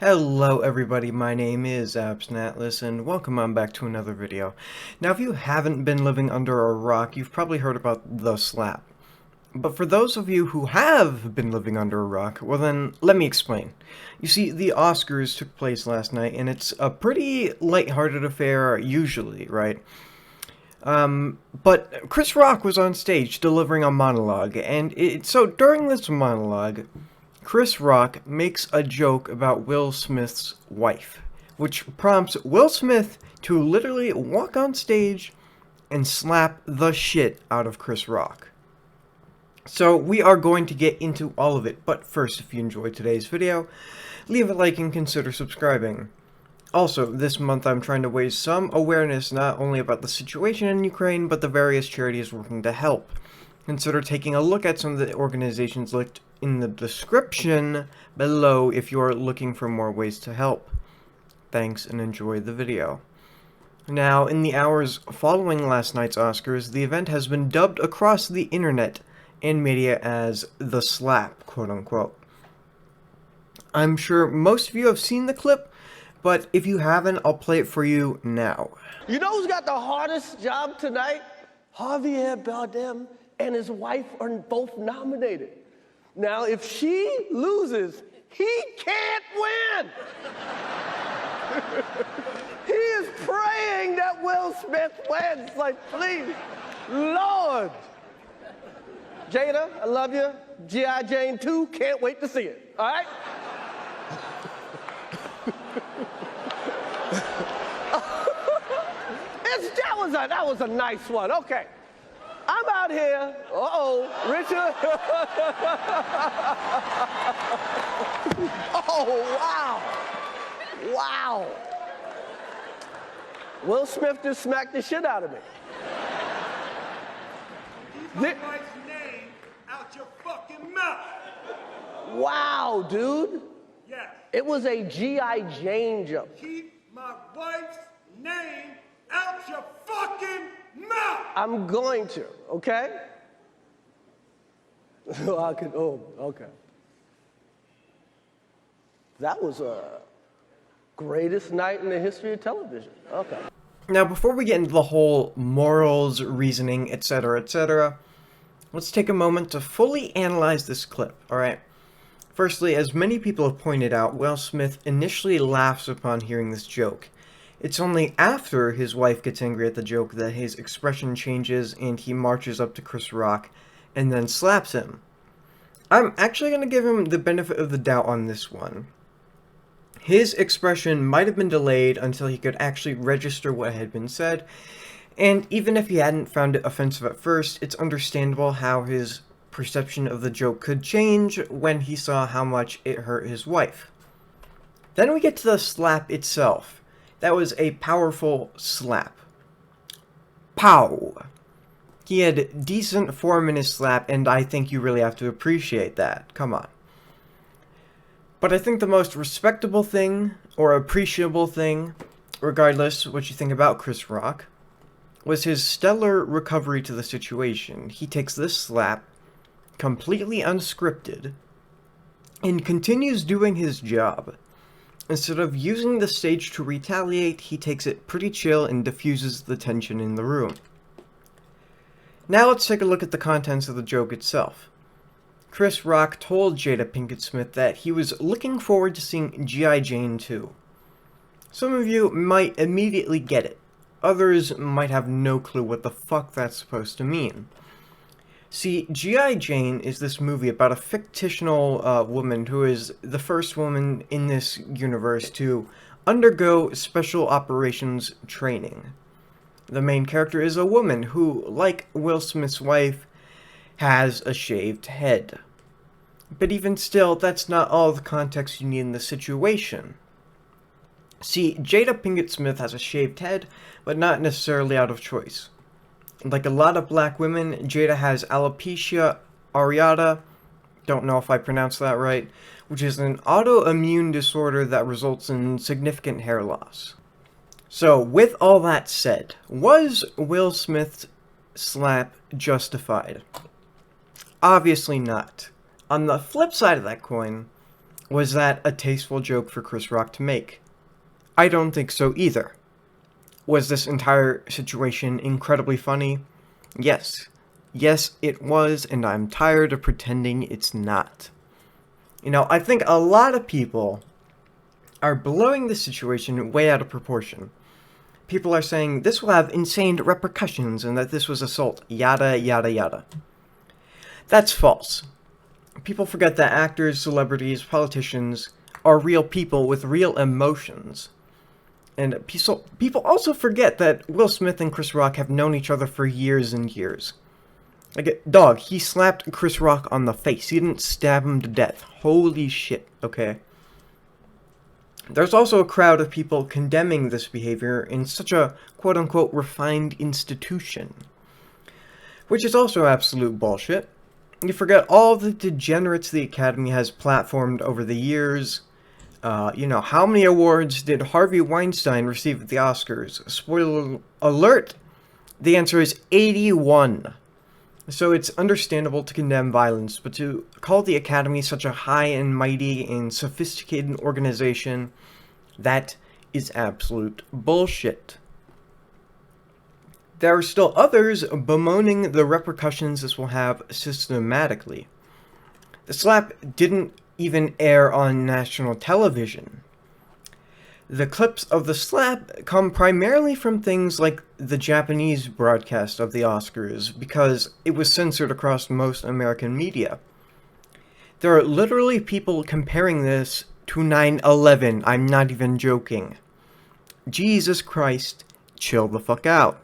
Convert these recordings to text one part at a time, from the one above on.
Hello everybody, my name is Atlas, and welcome on back to another video. Now if you haven't been living under a rock, you've probably heard about the slap. But for those of you who have been living under a rock, well then, let me explain. You see, the Oscars took place last night, and it's a pretty lighthearted affair usually, right? But Chris Rock was on stage delivering a monologue, and so during this monologue, Chris Rock makes a joke about Will Smith's wife, which prompts Will Smith to literally walk on stage and slap the shit out of Chris Rock. So we are going to get into all of it, but first, if you enjoyed today's video, leave a like and consider subscribing. Also, this month I'm trying to raise some awareness not only about the situation in Ukraine, but the various charities working to help. Consider taking a look at some of the organizations linked in the description below if you are looking for more ways to help. Thanks and enjoy the video. Now, in the hours following last night's Oscars, the event has been dubbed across the internet and media as the slap, quote unquote. I'm sure most of you have seen the clip, but if you haven't, I'll play it for you now. You know who's got the hardest job tonight? Javier Bardem and his wife are both nominated. Now, if she loses, he can't win. He is praying that Will Smith wins. Like, please, Lord. Jada, I love you. G.I. Jane 2, can't wait to see it. All right? That was a nice one. Okay. I'm out here. Richard. Oh, wow. Wow. Will Smith just smacked the shit out of me. Keep my wife's name out your fucking mouth. Wow, dude. Yes. It was a G.I. Jane joke. Keep my wife's name out your fucking mouth. I'm going to, okay? Okay. That was a greatest night in the history of television. Okay. Now, before we get into the whole morals, reasoning, etc., let's take a moment to fully analyze this clip, alright? Firstly, as many people have pointed out, Will Smith initially laughs upon hearing this joke. It's only after his wife gets angry at the joke that his expression changes and he marches up to Chris Rock and then slaps him. I'm actually going to give him the benefit of the doubt on this one. His expression might have been delayed until he could actually register what had been said, and even if he hadn't found it offensive at first, it's understandable how his perception of the joke could change when he saw how much it hurt his wife. Then we get to the slap itself. That was a powerful slap. Pow! He had decent form in his slap, and I think you really have to appreciate that. Come on. But I think the most respectable thing, or appreciable thing, regardless what you think about Chris Rock, was his stellar recovery to the situation. He takes this slap, completely unscripted, and continues doing his job. Instead of using the stage to retaliate, he takes it pretty chill and diffuses the tension in the room. Now let's take a look at the contents of the joke itself. Chris Rock told Jada Pinkett Smith that he was looking forward to seeing G.I. Jane 2. Some of you might immediately get it. Others might have no clue what the fuck that's supposed to mean. See, G.I. Jane is this movie about a fictional woman who is the first woman in this universe to undergo special operations training. The main character is a woman who, like Will Smith's wife, has a shaved head. But even still, that's not all the context you need in the situation. See, Jada Pinkett Smith has a shaved head, but not necessarily out of choice. Like a lot of black women, Jada has alopecia areata, don't know if I pronounced that right, which is an autoimmune disorder that results in significant hair loss. So, with all that said, was Will Smith's slap justified? Obviously not. On the flip side of that coin, Was that a tasteful joke for Chris Rock to make? I don't think so either. Was this entire situation incredibly funny? Yes. Yes, it was, and I'm tired of pretending it's not. You know, I think a lot of people are blowing the situation way out of proportion. People are saying this will have insane repercussions and that this was assault, yada yada yada. That's false. People forget that actors, celebrities, politicians are real people with real emotions. And people also forget that Will Smith and Chris Rock have known each other for years and years. Like, dog, he slapped Chris Rock on the face. He didn't stab him to death. Holy shit, okay? There's also a crowd of people condemning this behavior in such a quote-unquote refined institution, which is also absolute bullshit. You forget all the degenerates the Academy has platformed over the years. You know, how many awards did Harvey Weinstein receive at the Oscars? Spoiler alert, the answer is 81. So it's understandable to condemn violence, but to call the Academy such a high and mighty and sophisticated organization, that is absolute bullshit. There are still others bemoaning the repercussions this will have systematically. The slap didn't even air on national television. The clips of the slap come primarily from things like the Japanese broadcast of the Oscars, because it was censored across most American media. There are literally people comparing this to 9/11. I'm not even joking. Jesus Christ, chill the fuck out.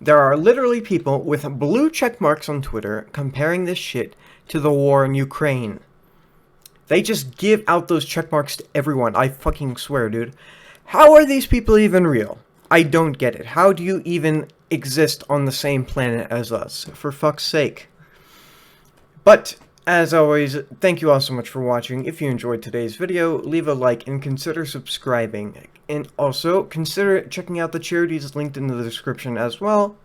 There are literally people with blue check marks on Twitter comparing this shit to the war in Ukraine. They just give out those check marks to everyone. I fucking swear, dude. How are these people even real? I don't get it. How do you even exist on the same planet as us? For fuck's sake. But, as always, thank you all so much for watching. If you enjoyed today's video, leave a like and consider subscribing. And also, consider checking out the charities linked in the description as well.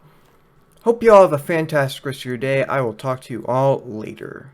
Hope you all have a fantastic rest of your day. I will talk to you all later.